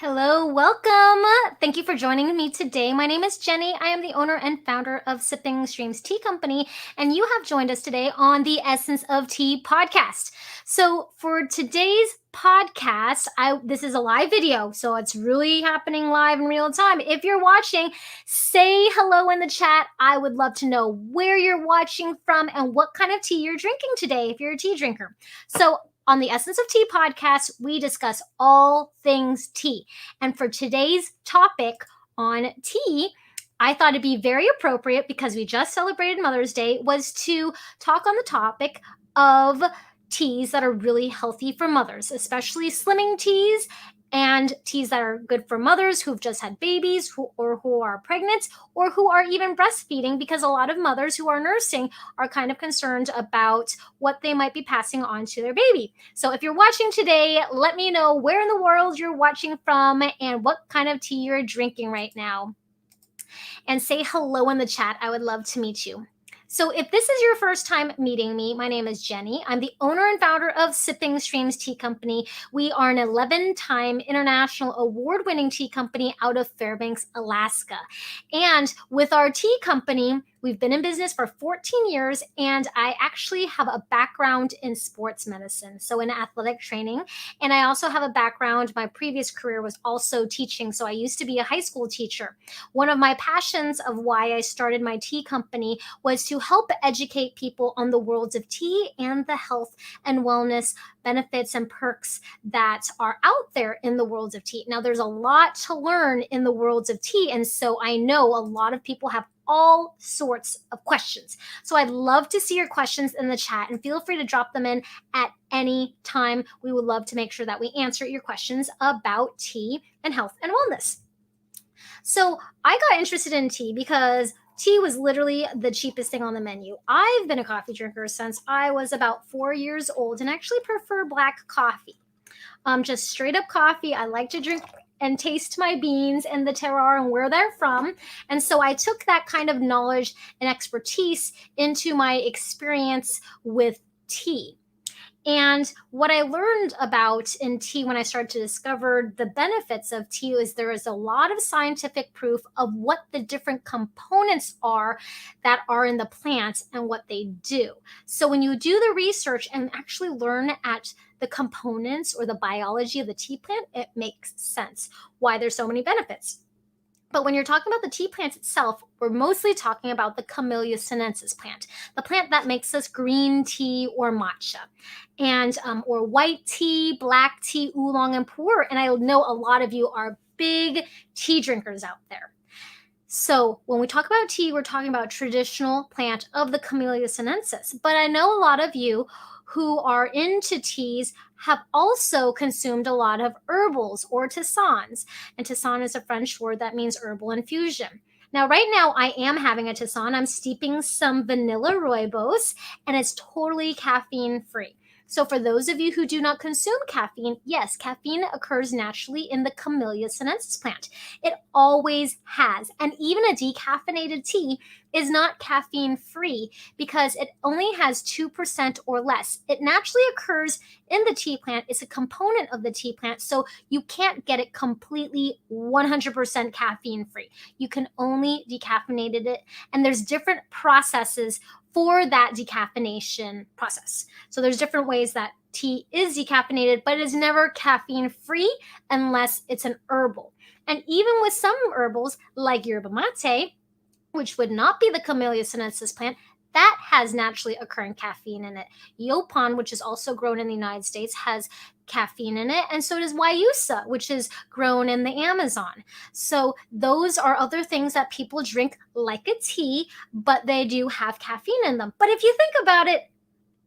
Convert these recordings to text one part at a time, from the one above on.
Hello, welcome. Thank you for joining me today. My name is Jenny. I am the owner and founder of Sipping Streams Tea Company, and you have joined us today on the Essence of Tea podcast. So, for today's podcast, this is a live video, so it's really happening live in real time. If you're watching, say hello in the chat. I would love to know where you're watching from and what kind of tea you're drinking today if you're a tea drinker. So, on the Essence of Tea podcast, we discuss all things tea. And for today's topic on tea, I thought it'd be very appropriate because we just celebrated Mother's Day was to talk on the topic of teas that are really healthy for mothers, especially slimming teas and teas that are good for mothers who've just had babies or who are pregnant or who are even breastfeeding, because a lot of mothers who are nursing are kind of concerned about what they might be passing on to their baby. So if you're watching today, let me know where in the world you're watching from and what kind of tea you're drinking right now. And say hello in the chat. I would love to meet you. So if this is your first time meeting me, my name is Jenny. I'm the owner and founder of Sipping Streams Tea Company. We are an 11-time international award-winning tea company out of Fairbanks, Alaska. And with our tea company, we've been in business for 14 years, and I actually have a background in sports medicine, so in athletic training. And I also have a background, my previous career was also teaching, so I used to be a high school teacher. One of my passions of why I started my tea company was to help educate people on the worlds of tea and the health and wellness benefits and perks that are out there in the worlds of tea. Now, there's a lot to learn in the worlds of tea, and so I know a lot of people have all sorts of questions. So I'd love to see your questions in the chat, and feel free to drop them in at any time. We would love to make sure that we answer your questions about tea and health and wellness. So I got interested in tea because tea was literally the cheapest thing on the menu. I've been a coffee drinker since I was about 4 years old and actually prefer black coffee. Just straight up coffee. I like to drink and taste my beans and the terroir and where they're from. And so I took that kind of knowledge and expertise into my experience with tea. And what I learned about in tea when I started to discover the benefits of tea is there is a lot of scientific proof of what the different components are that are in the plant and what they do. So when you do the research and actually learn at the components or the biology of the tea plant, it makes sense why there's so many benefits. But when you're talking about the tea plant itself, we're mostly talking about the Camellia sinensis plant, the plant that makes us green tea or matcha, and or white tea, black tea, oolong, and pu'er. And I know a lot of you are big tea drinkers out there. So when we talk about tea, we're talking about traditional plant of the Camellia sinensis. But I know a lot of you who are into teas have also consumed a lot of herbals or tisanes. And tisane is a French word that means herbal infusion. Now, right now, I am having a tisane. I'm steeping some vanilla rooibos, and it's totally caffeine-free. So for those of you who do not consume caffeine, yes, caffeine occurs naturally in the Camellia sinensis plant. It always has. And even a decaffeinated tea is not caffeine free because it only has 2% or less. It naturally occurs in the tea plant. It's a component of the tea plant, so you can't get it completely 100% caffeine free. You can only decaffeinate it, and there's different processes for that decaffeination process. So there's different ways that tea is decaffeinated, but it is never caffeine free unless it's an herbal. And even with some herbals like yerba mate, which would not be the Camellia sinensis plant, that has naturally occurring caffeine in it. Yopan, which is also grown in the United States, has caffeine in it, and so does Guayusa, which is grown in the Amazon. So those are other things that people drink like a tea, but they do have caffeine in them. But if you think about it,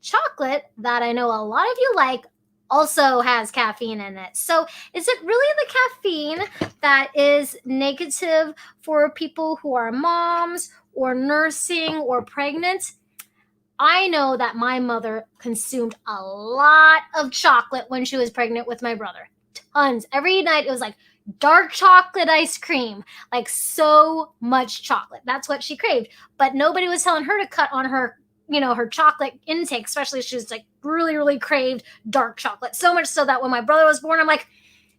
chocolate, that I know a lot of you like, also has caffeine in it. So is it really the caffeine that is negative for people who are moms or nursing or pregnant? I know that my mother consumed a lot of chocolate when she was pregnant with my brother. Tons. Every night it was like dark chocolate ice cream, like so much chocolate. That's what she craved. But nobody was telling her to cut on her her chocolate intake, especially if she was like really, really craved dark chocolate. So much so that when my brother was born, I'm like,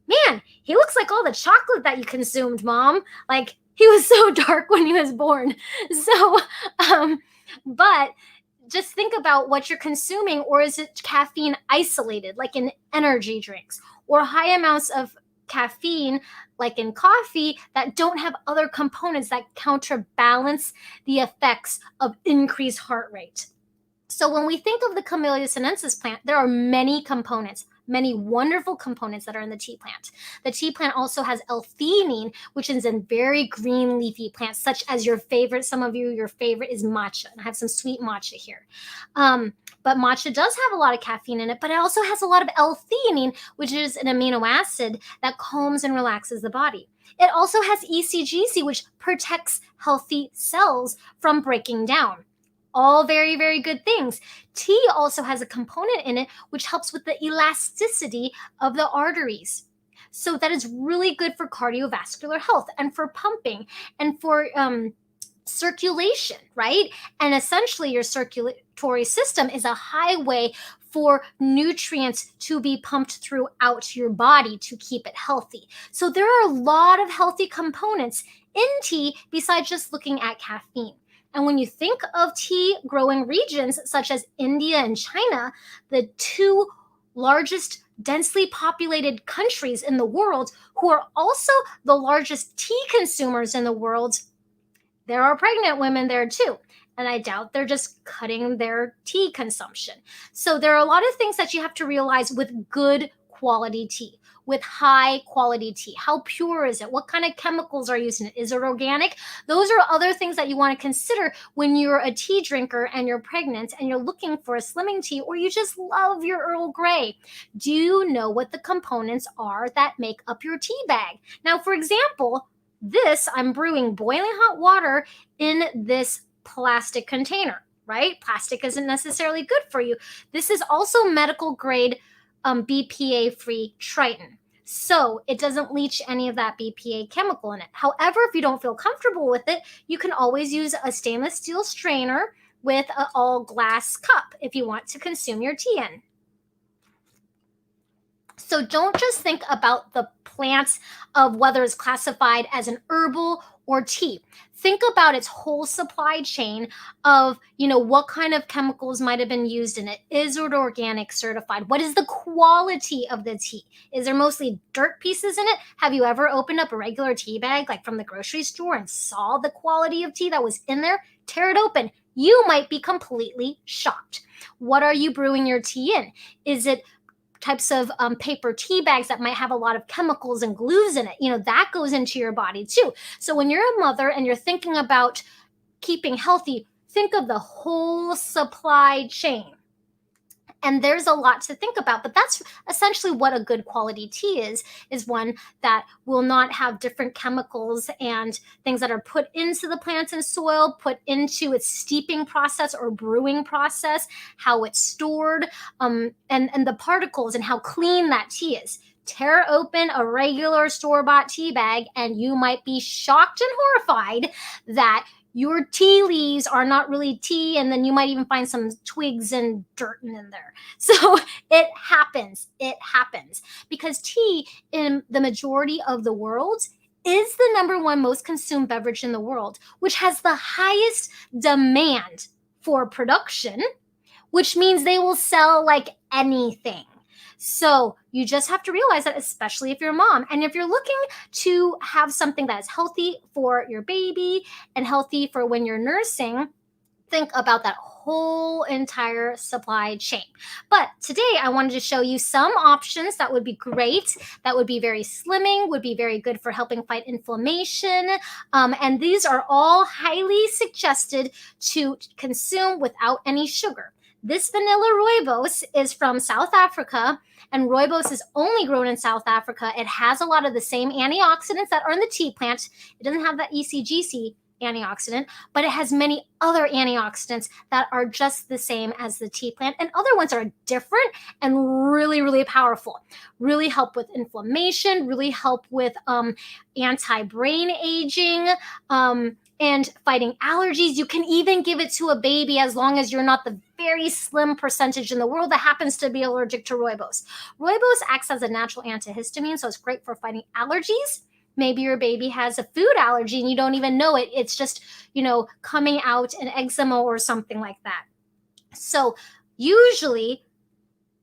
Man, he looks like all the chocolate that you consumed, Mom. Like, he was so dark when he was born. So, um, but just think about what you're consuming, or is it caffeine isolated, like in energy drinks, or high amounts of caffeine, like in coffee, that don't have other components that counterbalance the effects of increased heart rate. So when we think of the Camellia sinensis plant, there are many components, many wonderful components that are in the tea plant. The tea plant also has L-theanine, which is in very green leafy plants, such as your favorite. Some of you, your favorite is matcha. And I have some sweet matcha here. But matcha does have a lot of caffeine in it, but it also has a lot of L-theanine, which is an amino acid that calms and relaxes the body. It also has ECGC, which protects healthy cells from breaking down. All very, very good things. Tea also has a component in it which helps with the elasticity of the arteries. So that is really good for cardiovascular health and for pumping and for circulation, right? And essentially, your circulatory system is a highway for nutrients to be pumped throughout your body to keep it healthy. So there are a lot of healthy components in tea besides just looking at caffeine. And when you think of tea growing regions such as India and China, the two largest densely populated countries in the world, who are also the largest tea consumers in the world, there are pregnant women there too. And I doubt they're just cutting their tea consumption. So there are a lot of things that you have to realize with good quality tea, with high quality tea. How pure is it? What kind of chemicals are used in it? Is it organic? Those are other things that you want to consider when you're a tea drinker and you're pregnant and you're looking for a slimming tea, or you just love your Earl Grey. Do you know what the components are that make up your tea bag? Now, for example, I'm brewing boiling hot water in this plastic container, right? Plastic isn't necessarily good for you. This is also medical grade BPA free Triton. So it doesn't leach any of that BPA chemical in it. However, if you don't feel comfortable with it, you can always use a stainless steel strainer with an all glass cup if you want to consume your tea in. So don't just think about the plants of whether it's classified as an herbal or tea. Think about its whole supply chain of, what kind of chemicals might have been used in it. Is it organic certified? What is the quality of the tea? Is there mostly dirt pieces in it? Have you ever opened up a regular tea bag like from the grocery store and saw the quality of tea that was in there? Tear it open. You might be completely shocked. What are you brewing your tea in? Is it types of paper tea bags that might have a lot of chemicals and glues in it? That goes into your body too. So when you're a mother and you're thinking about keeping healthy, think of the whole supply chain. And there's a lot to think about, but that's essentially what a good quality tea is one that will not have different chemicals and things that are put into the plants and soil, put into its steeping process or brewing process, how it's stored, and the particles and how clean that tea is. Tear open a regular store-bought tea bag and you might be shocked and horrified that your tea leaves are not really tea, and then you might even find some twigs and dirt in there. So it happens. Because tea in the majority of the world is the number one most consumed beverage in the world, which has the highest demand for production, which means they will sell like anything. So you just have to realize that, especially if you're a mom and if you're looking to have something that is healthy for your baby and healthy for when you're nursing, think about that whole entire supply chain. But today I wanted to show you some options that would be great, that would be very slimming, would be very good for helping fight inflammation. And these are all highly suggested to consume without any sugar. This vanilla rooibos is from South Africa, and rooibos is only grown in South Africa. It has a lot of the same antioxidants that are in the tea plant. It doesn't have that ECGC antioxidant, but it has many other antioxidants that are just the same as the tea plant, and other ones are different and really, really powerful. Really help with inflammation, really help with anti-brain aging, and fighting allergies. You can even give it to a baby as long as you're not the very slim percentage in the world that happens to be allergic to rooibos. Rooibos acts as a natural antihistamine, so it's great for fighting allergies. Maybe your baby has a food allergy and you don't even know it. It's just, coming out an eczema or something like that. So usually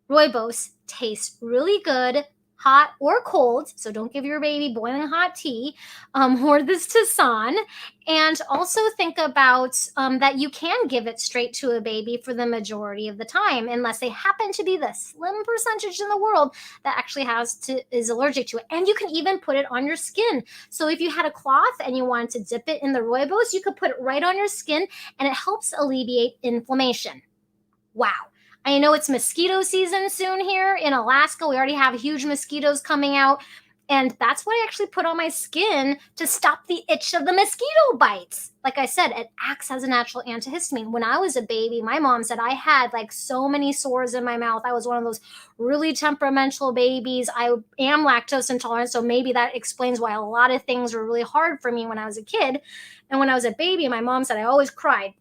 rooibos tastes really good, hot or cold. So don't give your baby boiling hot tea or this Tisane. And also think about that you can give it straight to a baby for the majority of the time, unless they happen to be the slim percentage in the world that actually is allergic to it. And you can even put it on your skin. So if you had a cloth and you wanted to dip it in the rooibos, you could put it right on your skin, and it helps alleviate inflammation. Wow. I know it's mosquito season soon here in Alaska. We already have huge mosquitoes coming out. And that's what I actually put on my skin to stop the itch of the mosquito bites. Like I said, it acts as a natural antihistamine. When I was a baby, my mom said I had like so many sores in my mouth. I was one of those really temperamental babies. I am lactose intolerant, so maybe that explains why a lot of things were really hard for me when I was a kid. And when I was a baby, my mom said I always cried.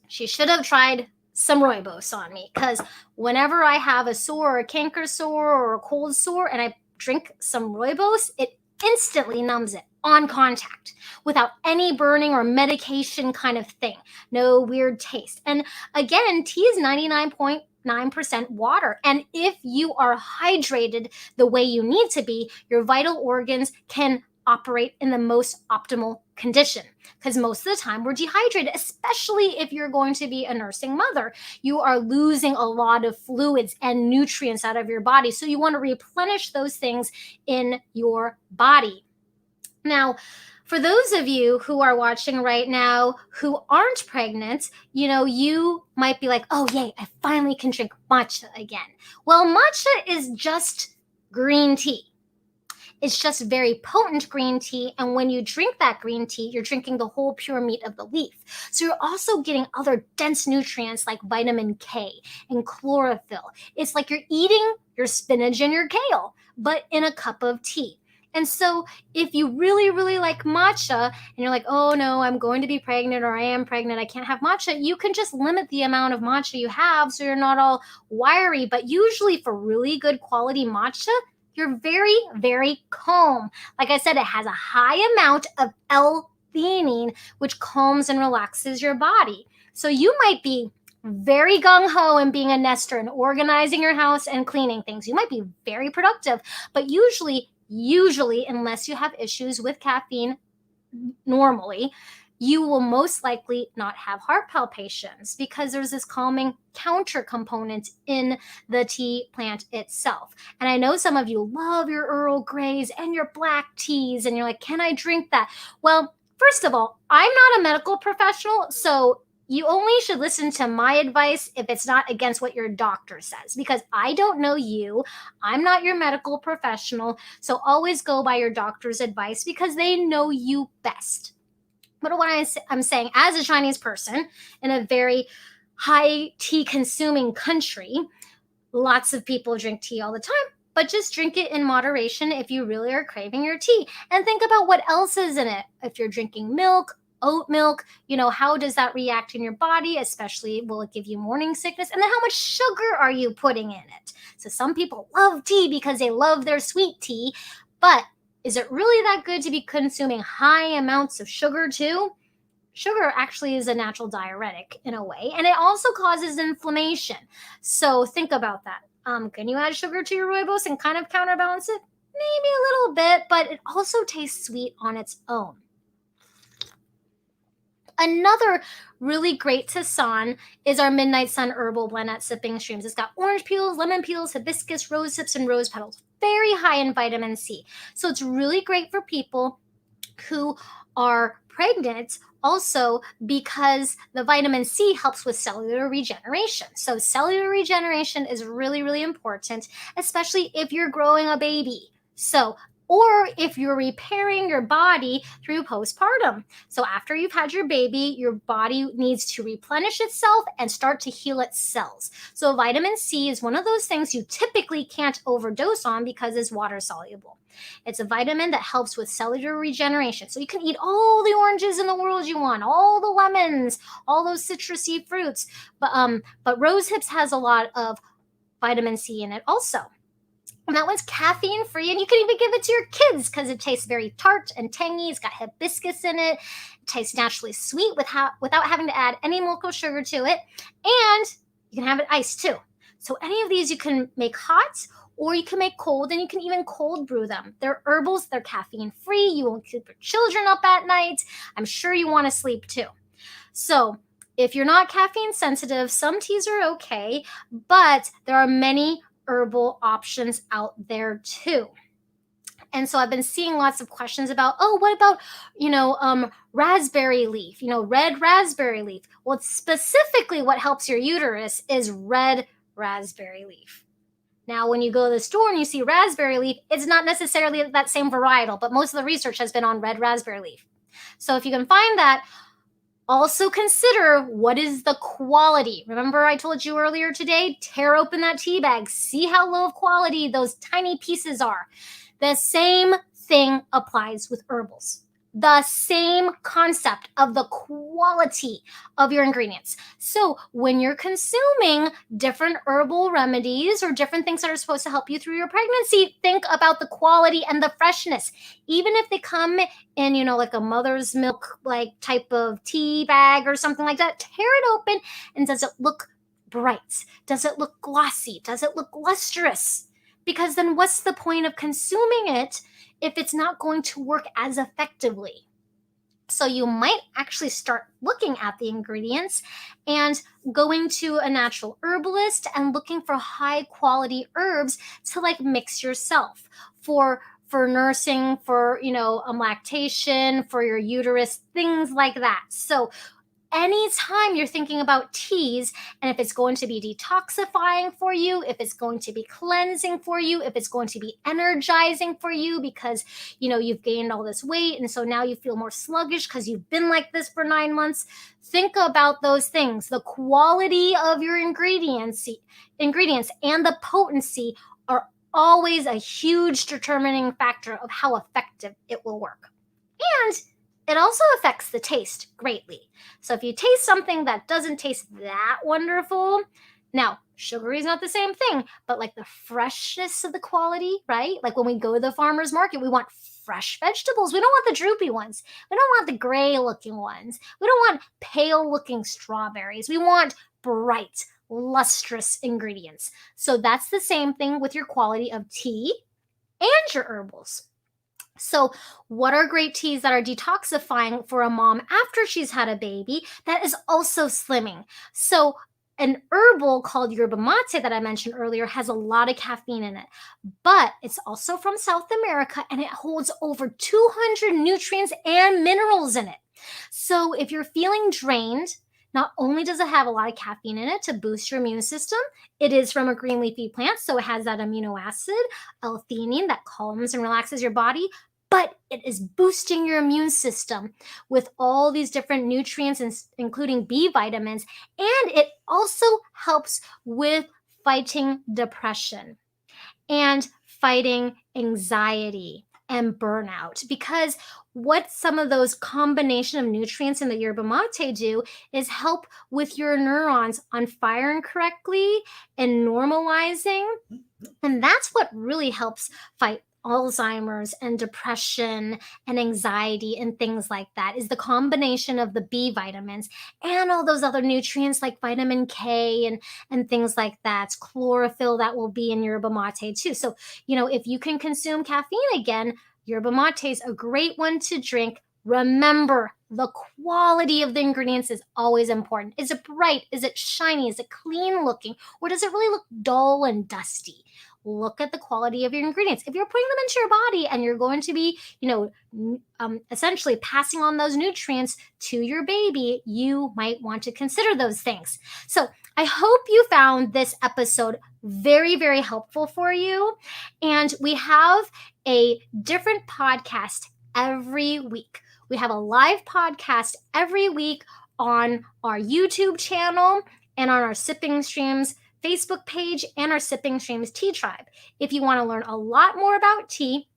She should have tried some rooibos on me, because whenever I have a sore or a canker sore or a cold sore and I drink some rooibos, it instantly numbs it on contact without any burning or medication kind of thing. No weird taste. And again, tea is 99.9% water. And if you are hydrated the way you need to be, your vital organs can operate in the most optimal condition, because most of the time we're dehydrated, especially if you're going to be a nursing mother. You are losing a lot of fluids and nutrients out of your body, so you want to replenish those things in your body. Now, for those of you who are watching right now who aren't pregnant, you might be like, oh yay, I finally can drink matcha again. Well, matcha is just green tea. It's just very potent green tea. And when you drink that green tea, you're drinking the whole pure meat of the leaf. So you're also getting other dense nutrients like vitamin K and chlorophyll. It's like you're eating your spinach and your kale, but in a cup of tea. And so if you really, really like matcha and you're like, oh no, I'm going to be pregnant, or I am pregnant, I can't have matcha, you can just limit the amount of matcha you have so you're not all wiry. But usually for really good quality matcha, you're very, very calm. Like I said, it has a high amount of L-theanine, which calms and relaxes your body. So you might be very gung-ho in being a nester and organizing your house and cleaning things. You might be very productive, but usually, unless you have issues with caffeine normally, you will most likely not have heart palpitations, because there's this calming counter component in the tea plant itself. And I know some of you love your Earl Greys and your black teas, and you're like, can I drink that? Well, first of all, I'm not a medical professional, so you only should listen to my advice if it's not against what your doctor says, because I don't know you. I'm not your medical professional. So always go by your doctor's advice, because they know you best. But what I'm saying, as a Chinese person in a very high tea consuming country, lots of people drink tea all the time, but just drink it in moderation if you really are craving your tea. And think about what else is in it. If you're drinking milk, oat milk, how does that react in your body? Especially, will it give you morning sickness? And then how much sugar are you putting in it? So some people love tea because they love their sweet tea, but is it really that good to be consuming high amounts of sugar too? Sugar actually is a natural diuretic in a way, and it also causes inflammation. So think about that. Can you add sugar to your rooibos and kind of counterbalance it? Maybe a little bit, but it also tastes sweet on its own. Another really great Tisane is our Midnight Sun Herbal Blend at Sipping Streams. It's got orange peels, lemon peels, hibiscus, rose hips, and rose petals. Very high in vitamin C. So it's really great for people who are pregnant, also because the vitamin C helps with cellular regeneration. So cellular regeneration is really, really important, especially if you're growing a baby. So or if you're repairing your body through postpartum. So after you've had your baby, your body needs to replenish itself and start to heal its cells. So vitamin C is one of those things you typically can't overdose on because it's water soluble. It's a vitamin that helps with cellular regeneration. So you can eat all the oranges in the world you want, all the lemons, all those citrusy fruits. But rose hips has a lot of vitamin C in it also. And that one's caffeine free, and you can even give it to your kids because it tastes very tart and tangy. It's got hibiscus in it. It tastes naturally sweet without having to add any milk or sugar to it. And you can have it iced too. So any of these you can make hot or you can make cold, and you can even cold brew them. They're herbals, they're caffeine free. You won't keep your children up at night. I'm sure you want to sleep too. So if you're not caffeine sensitive, some teas are okay, but there are many herbal options out there too. And so I've been seeing lots of questions about, oh, what about, raspberry leaf, red raspberry leaf. Well, specifically what helps your uterus is red raspberry leaf. Now, when you go to the store and you see raspberry leaf, it's not necessarily that same varietal, but most of the research has been on red raspberry leaf. So if you can find that, also consider what is the quality. Remember I told you earlier today, tear open that tea bag, see how low of quality those tiny pieces are. The same thing applies with herbals. The same concept of the quality of your ingredients. So when you're consuming different herbal remedies or different things that are supposed to help you through your pregnancy, think about the quality and the freshness. Even if they come in, like a mother's milk like type of tea bag or something like that, tear it open, and does it look bright? Does it look glossy? Does it look lustrous? Because then what's the point of consuming it if it's not going to work as effectively? So you might actually start looking at the ingredients and going to a natural herbalist and looking for high quality herbs to mix yourself for nursing, for lactation, for your uterus, things like that. So anytime you're thinking about teas, and if it's going to be detoxifying for you, if it's going to be cleansing for you, if it's going to be energizing for you because you've gained all this weight and so now you feel more sluggish because you've been like this for 9 months, think about those things. The quality of your ingredients and the potency are always a huge determining factor of how effective it will work. And it also affects the taste greatly. So if you taste something that doesn't taste that wonderful, now sugar is not the same thing, but the freshness of the quality, right? Like when we go to the farmer's market, we want fresh vegetables. We don't want the droopy ones. We don't want the gray looking ones. We don't want pale looking strawberries. We want bright, lustrous ingredients. So that's the same thing with your quality of tea and your herbals. So what are great teas that are detoxifying for a mom after she's had a baby that is also slimming? So an herbal called yerba mate that I mentioned earlier has a lot of caffeine in it, but it's also from South America and it holds over 200 nutrients and minerals in it. So if you're feeling drained, not only does it have a lot of caffeine in it to boost your immune system, it is from a green leafy plant, so it has that amino acid, L-theanine, that calms and relaxes your body, but it is boosting your immune system with all these different nutrients, including B vitamins, and it also helps with fighting depression and fighting anxiety and burnout, because what some of those combination of nutrients in the yerba mate do is help with your neurons on firing correctly and normalizing, and that's what really helps fight Alzheimer's and depression and anxiety and things like that, is the combination of the B vitamins and all those other nutrients like vitamin K and things like that, chlorophyll that will be in yerba mate too. So if you can consume caffeine again, yerba mate is a great one to drink. Remember, the quality of the ingredients is always important. Is it bright? Is it shiny? Is it clean looking? Or does it really look dull and dusty? look at the quality of your ingredients. If you're putting them into your body and you're going to be, essentially passing on those nutrients to your baby, you might want to consider those things. So I hope you found this episode very, very helpful for you. And we have a different podcast every week. We have a live podcast every week on our YouTube channel and on our Sipping Streams Facebook page and our Sipping Streams Tea Tribe. If you want to learn a lot more about tea,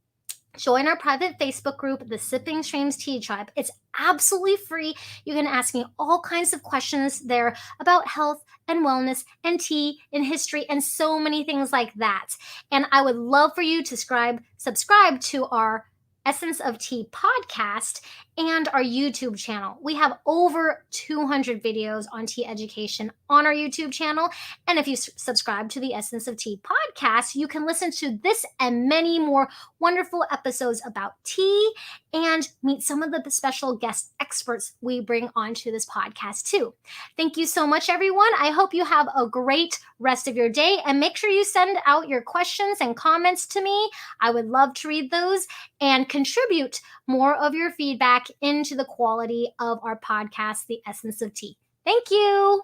join our private Facebook group, the Sipping Streams Tea Tribe. It's absolutely free. You can ask me all kinds of questions there about health and wellness and tea and history and so many things like that. And I would love for you to subscribe to our Essence of Tea podcast and our YouTube channel. We have over 200 videos on tea education on our YouTube channel. And if you subscribe to the Essence of Tea podcast, you can listen to this and many more wonderful episodes about tea and meet some of the special guest experts we bring onto this podcast too. Thank you so much, everyone. I hope you have a great rest of your day, and make sure you send out your questions and comments to me. I would love to read those and contribute more of your feedback into the quality of our podcast, The Essence of Tea. Thank you.